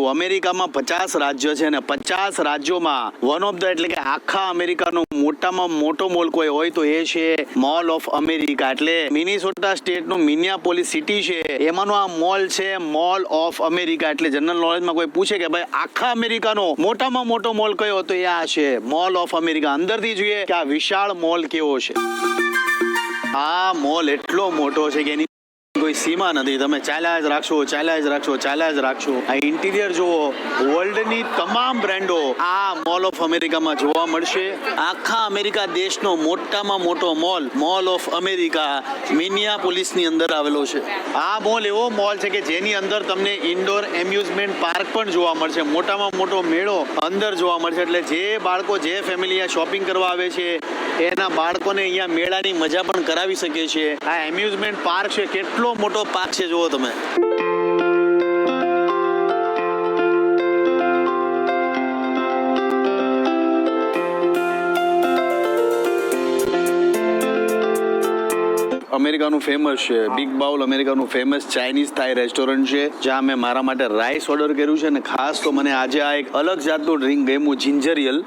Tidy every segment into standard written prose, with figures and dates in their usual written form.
કેવું, અમેરિકામાં 50 રાજ્યો છે અને 50 રાજ્યોમાં વન ઓફ ધ એટલે કે આખા અમેરિકાનો મોટામાં મોટો મોલ કોઈ હોય તો એ છે મોલ ઓફ અમેરિકા. એટલે મિનેસોટા સ્ટેટનું મિનિયાપોલિસ સિટી છે એમાંનો આ મોલ છે મોલ ઓફ અમેરિકા. એટલે જનરલ નોલેજમાં કોઈ પૂછે કે ભાઈ આખા અમેરિકાનો મોટામાં મોટો મોલ કયો, તો એ આ છે મોલ ઓફ અમેરિકા. અંદરથી જોઈએ કે આ વિશાળ મોલ કેવો છે. આ મોલ એટલો મોટો છે કે એની કોઈ સીમા નથી. તમે ચાલ્યા જ રાખશો. આ ઇન્ટિરિયર જુઓ, વર્લ્ડની તમામ બ્રાન્ડો આ મોલ ઓફ અમેરિકામાં જોવા મળશે. આખા અમેરિકા દેશનો મોટામાં મોટો મોલ મોલ ઓફ અમેરિકા મિનિયાપોલિસની અંદર આવેલો છે. આ મોલ એવો મોલ છે કે જેની અંદર તમને ઇન્ડોર એમ્યુઝમેન્ટ પાર્ક પણ જોવા મળશે. મોટામાં મોટો મેળો અંદર જોવા મળશે. એટલે જે બાળકો જે ફેમિલી શોપિંગ કરવા આવે છે એના બાળકોને અહીંયા મેળાની મજા પણ કરાવી શકે છે. આ એમ્યુઝમેન્ટ પાર્ક છે, કેટલો મોટો પાર્ક છે જુઓ તમે. અમેરિકાનું ફેમસ છે બિગ બાઉલ, અમેરિકાનું ફેમસ ચાઇનીઝ થાઈ રેસ્ટોરન્ટ છે જ્યાં મેં મારા માટે રાઈસ ઓર્ડર કર્યું છે. અને ખાસ તો મને આજે આ એક અલગ જાતનું ડ્રિંક ગમ્યું, જિંજરિયલ.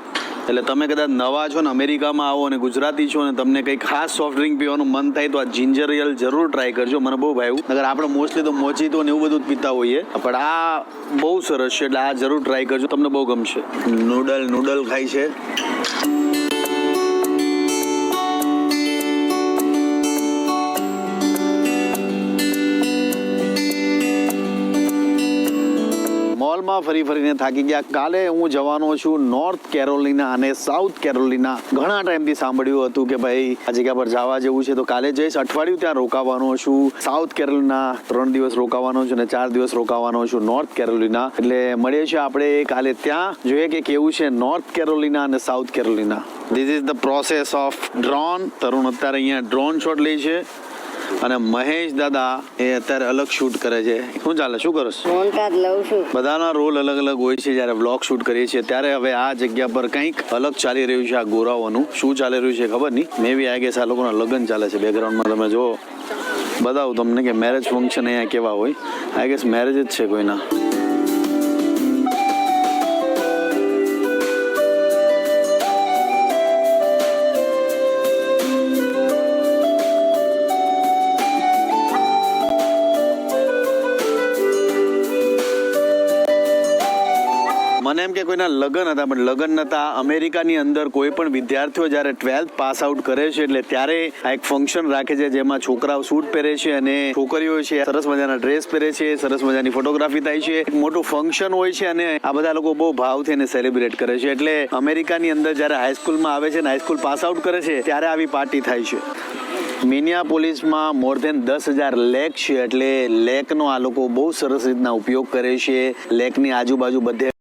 એટલે તમે કદાચ નવા છો ને અમેરિકામાં આવો અને ગુજરાતી છો ને તમને કંઈ ખાસ સોફ્ટ ડ્રિંક પીવાનું મન થાય તો આ જિંજરિયલ જરૂર ટ્રાય કરજો. મને બહુ ભાવ્યું. અગર આપણે મોસ્ટલી તો મોચીતો ને એવું બધું જ પીતા હોઈએ, પણ આ બહુ સરસ છે. એટલે આ જરૂર ટ્રાય કરજો, તમને બહુ ગમશે. નૂડલ ખાય છે. મોલમાં ફરીને થાકી ગયા. કાલે હું જવાનો છું નોર્થ કેરોલિના અને સાઉથ કેરોલિના. ઘણા ટાઈમથી સાંભળ્યું હતું કે ભાઈ આ જગ્યા પર જવા જેવું છે, તો કાલે જઈશ. અઠવાડિયું ત્યાં રોકાવાનો છું. સાઉથ કેરોલિના 3 દિવસ રોકાવાનો છું અને 4 દિવસ રોકાવાનો છું નોર્થ કેરોલિના. એટલે મળીએ છીએ આપણે કાલે ત્યાં, જોઈએ કે કેવું છે નોર્થ કેરોલિના અને South Carolina. This is the process of drone. Tarun અત્યારે અહીંયા ડ્રોન શોટ લે છે અને મહેશ દાદા એ અત્યારે અલગ શૂટ કરે છે. શું ચાલે, શું કરો છો? મોન્ટાજ લઉં છું. બધાના રોલ અલગ અલગ હોય છે. જ્યારે વ્લોગ શૂટ કરીએ છીએ ત્યારે હવે આ જગ્યા પર કંઈક અલગ ચાલી રહ્યું છે. આ ગોરાઓનું શું ચાલી રહ્યું છે ખબર નહીં. મે બી આઈ ગેસ આ લોકોના લગ્ન ચાલે છે. બેકગ્રાઉન્ડમાં તમે જો બતાવું તમને કે મેરેજ ફંક્શન અહીંયા કેવા હોય. આઈ ગેસ મેરેજ જ છે કોઈના. મને એમ કે કોઈના લગ્ન હતા, પણ લગ્ન નતા. અમેરિકાની અંદર કોઈ પણ વિદ્યાર્થીઓ જ્યારે 12th પાસ આઉટ કરે છે એટલે ત્યારે આ એક ફંક્શન રાખે છે જેમાં છોકરાઓ સૂટ પહેરે છે અને છોકરીઓ છે સરસ મજાના ડ્રેસ પહેરે છે, સરસ મજાની ફોટોગ્રાફી થાય છે. એક મોટું ફંક્શન હોય છે અને આ બધા લોકો બહુ ભાવથી એને સેલિબ્રેટ કરે છે. એટલે અમેરિકાની અંદર જ્યારે હાઈસ્કૂલમાં આવે છે ને હાઈસ્કૂલ પાસ આઉટ કરે છે ત્યારે આવી પાર્ટી થાય છે. મિનિયાપોલિસમાં મોર ધેન 10,000 લેક છે. એટલે લેકનો આ લોકો બહુ સરસ રીતના ઉપયોગ કરે છે. લેકની આજુબાજુ બધે